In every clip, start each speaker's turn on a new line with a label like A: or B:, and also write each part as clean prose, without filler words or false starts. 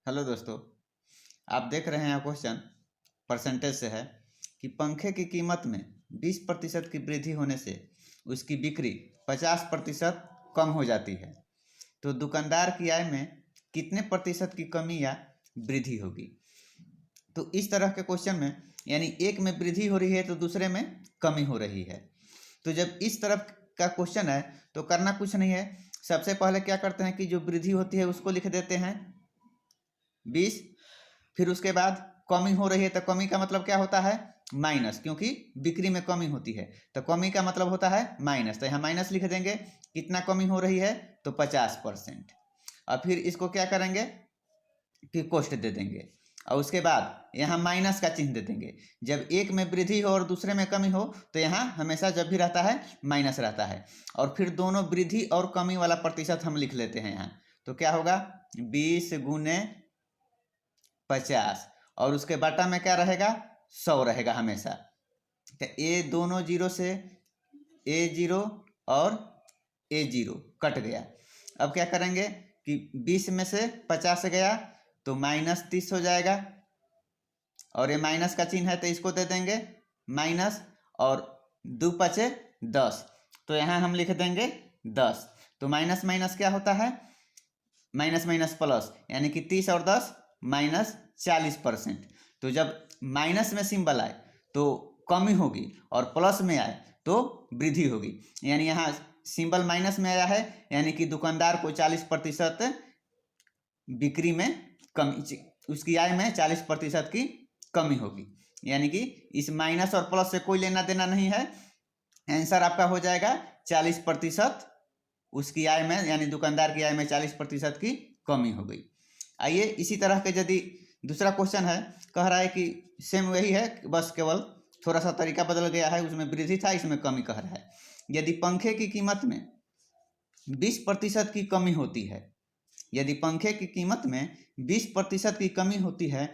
A: Hello दोस्तों, आप देख रहे हैं क्वेश्चन परसेंटेज से है कि पंखे की कीमत में 20% की वृद्धि होने से उसकी बिक्री 50% कम हो जाती है। तो दुकानदार की आय में कितने प्रतिशत की कमी या वृद्धि होगी। तो इस तरह के क्वेश्चन में यानी एक में वृद्धि हो रही है तो दूसरे में कमी हो रही है। तो जब इस तरफ का क्वेश्चन है तो करना कुछ नहीं है, सबसे पहले क्या करते हैं कि जो वृद्धि होती है उसको लिख देते हैं 20। फिर उसके बाद कमी हो रही है तो कमी का मतलब क्या होता है माइनस, क्योंकि बिक्री में कमी होती है तो कमी का मतलब होता है माइनस। तो यहाँ माइनस लिख देंगे, कितना कमी हो रही है तो 50%। और फिर इसको क्या करेंगे कि कोष्ट दे देंगे और उसके बाद यहाँ माइनस का चिन्ह दे देंगे। जब एक में वृद्धि हो और दूसरे में कमी हो तो यहाँ हमेशा जब भी रहता है माइनस रहता है। और फिर दोनों वृद्धि और कमी वाला प्रतिशत हम लिख लेते हैं यहाँ। तो क्या होगा 20 गुने 50 और उसके बटा में क्या रहेगा 100 रहेगा हमेशा। तो ए दोनों जीरो से ए जीरो और ए जीरो कट गया। अब क्या करेंगे कि 20 में से 50 गया तो -30 हो जाएगा और ये माइनस का चिन्ह है तो इसको दे देंगे माइनस और 2 पचे 10। तो यहाँ हम लिख देंगे 10। तो माइनस माइनस क्या होता है माइनस माइनस प्लस, यानी कि 30 और 10 -40%। तो जब माइनस में सिंबल आए तो कमी होगी और प्लस में आए तो वृद्धि होगी। यानी यहाँ सिंबल माइनस में आया है यानी कि दुकानदार को 40% बिक्री में कमी, उसकी आय में 40% की कमी होगी। यानी कि इस माइनस और प्लस से कोई लेना देना नहीं है, आंसर आपका हो जाएगा 40% उसकी आय में, यानी दुकानदार की आय में 40% की कमी हो गई। आइए इसी तरह के यदि दूसरा क्वेश्चन है, कह रहा है कि सेम वही है, बस केवल थोड़ा सा तरीका बदल गया है, उसमें वृद्धि था इसमें कमी कह रहा है। यदि पंखे की कीमत में 20% की कमी होती है, यदि पंखे की कीमत में 20% की कमी होती है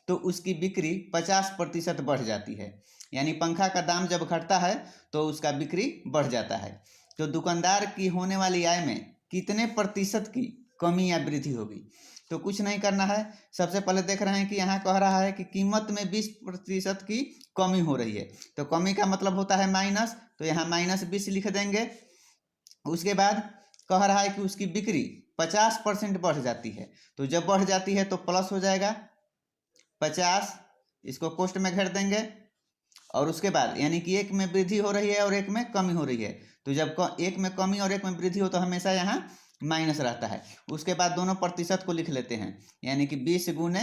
A: तो उसकी बिक्री 50% बढ़ जाती है। यानी पंखा का दाम जब घटता है तो उसका बिक्री बढ़ जाता है। तो दुकानदार की होने वाली आय में कितने प्रतिशत की कमी या वृद्धि होगी। तो कुछ नहीं करना है, सबसे पहले देख रहे हैं कि यहाँ कह रहा है कि कीमत में 20% की कमी हो रही है तो कमी का मतलब होता है माइनस, तो यहाँ -20 लिख देंगे। उसके बाद कह रहा है कि उसकी बिक्री 50% बढ़ जाती है, तो जब बढ़ जाती है तो प्लस हो जाएगा 50, इसको कोष्ट में घेर देंगे। और उसके बाद यानी कि एक में वृद्धि हो रही है और एक में कमी हो रही है, तो जब एक में कमी और एक में वृद्धि हो तो हमेशा यहाँ माइनस रहता है। उसके बाद दोनों प्रतिशत को लिख लेते हैं, यानी कि 20 गुने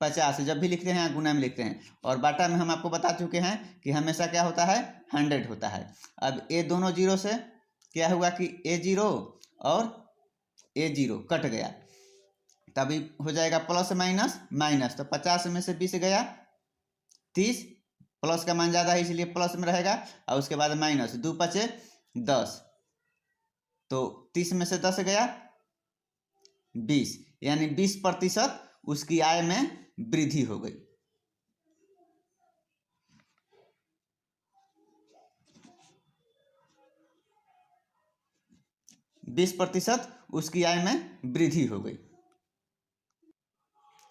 A: 50, जब भी लिखते हैं यहाँ गुना में लिखते हैं। और बाटा में हम आपको बता चुके हैं कि हमेशा क्या होता है 100 होता है। अब ए दोनों जीरो से क्या हुआ कि ए जीरो और ए जीरो कट गया, तभी हो जाएगा प्लस माइनस माइनस। तो 50 में से 20 गया 30, प्लस का मान ज़्यादा है इसलिए प्लस में रहेगा। और उसके बाद माइनस 2 पचे 10, तो 30 में से 10 गया 20, यानी 20% उसकी आय में वृद्धि हो गई। बीस प्रतिशत उसकी आय में वृद्धि हो गई।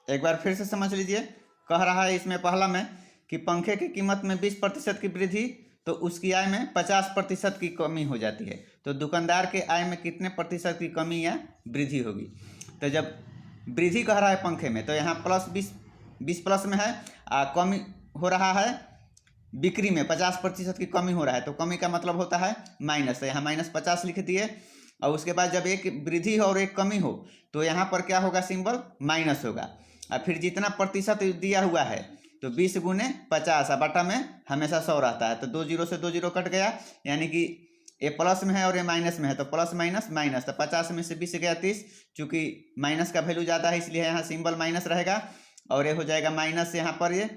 A: एक बार फिर से समझ लीजिए, कह रहा है इसमें पहला में कि पंखे की कीमत में 20% की वृद्धि तो उसकी आय में 50% की कमी हो जाती है। तो दुकानदार के आय में कितने प्रतिशत की कमी या वृद्धि होगी। तो जब वृद्धि कह रहा है पंखे में तो यहाँ +20 प्लस में है, कमी हो रहा है बिक्री में 50% की कमी हो रहा है, तो कमी का मतलब होता है माइनस। तो यहाँ -50 लिख दिए। और उसके बाद जब एक वृद्धि हो और एक कमी हो तो यहाँ पर क्या होगा सिंबल माइनस होगा। और फिर जितना प्रतिशत दिया हुआ है तो 20 गुने 50 बटा में हमेशा 100 रहता है, तो 2 जीरो से 2 जीरो कट गया, यानी कि ये प्लस में है और ये माइनस में है तो प्लस माइनस माइनस। तो 50 में से 20 गया 30, चूँकि माइनस का वैल्यू ज़्यादा है इसलिए यहाँ सिंबल माइनस रहेगा और ये हो जाएगा माइनस यहाँ पर ये,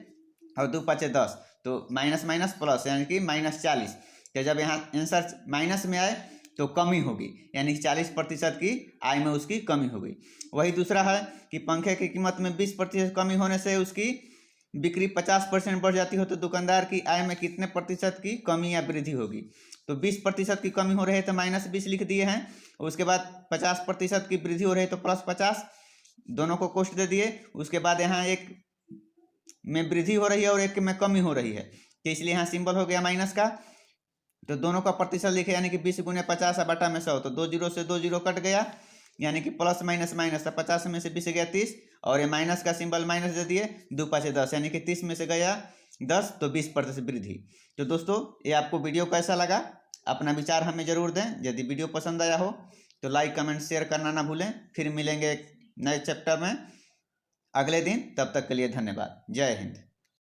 A: और 2 पचे 10, तो माइनस माइनस प्लस यानी कि -40। तो जब यहाँ आंसर माइनस में आए तो कमी होगी, यानी कि 40% की आय में उसकी कमी होगी। वही दूसरा है कि पंखे की कीमत में 20% कमी होने से उसकी बिक्री 50% बढ़ जाती हो तो दुकानदार की आय में कितने प्रतिशत की कमी या वृद्धि होगी। तो 20% की कमी हो रही है तो -20 लिख दिए हैं। उसके बाद 50% की वृद्धि हो रही है तो +50, दोनों को कोष्ट दे दिए। उसके बाद यहाँ एक में वृद्धि हो रही है और एक में कमी हो रही है, तो इसलिए यहाँ सिंबल हो गया माइनस का। तो दोनों का प्रतिशत लिखे, यानी कि 20 गुने 50 बटा में 100, तो 2 जीरो से 2 जीरो कट गया, यानी कि प्लस माइनस माइनस, तो 50 में से 20 गया 30, और ये माइनस का सिंबल माइनस दे दिए, 2 5 10, यानी कि 30 में से गया 10, तो 20% वृद्धि। तो दोस्तों ये आपको वीडियो कैसा लगा, अपना विचार हमें जरूर दें। यदि वीडियो पसंद आया हो तो लाइक कमेंट शेयर करना ना भूलें। फिर मिलेंगे एक नए चैप्टर में अगले दिन, तब तक के लिए धन्यवाद। जय हिंद।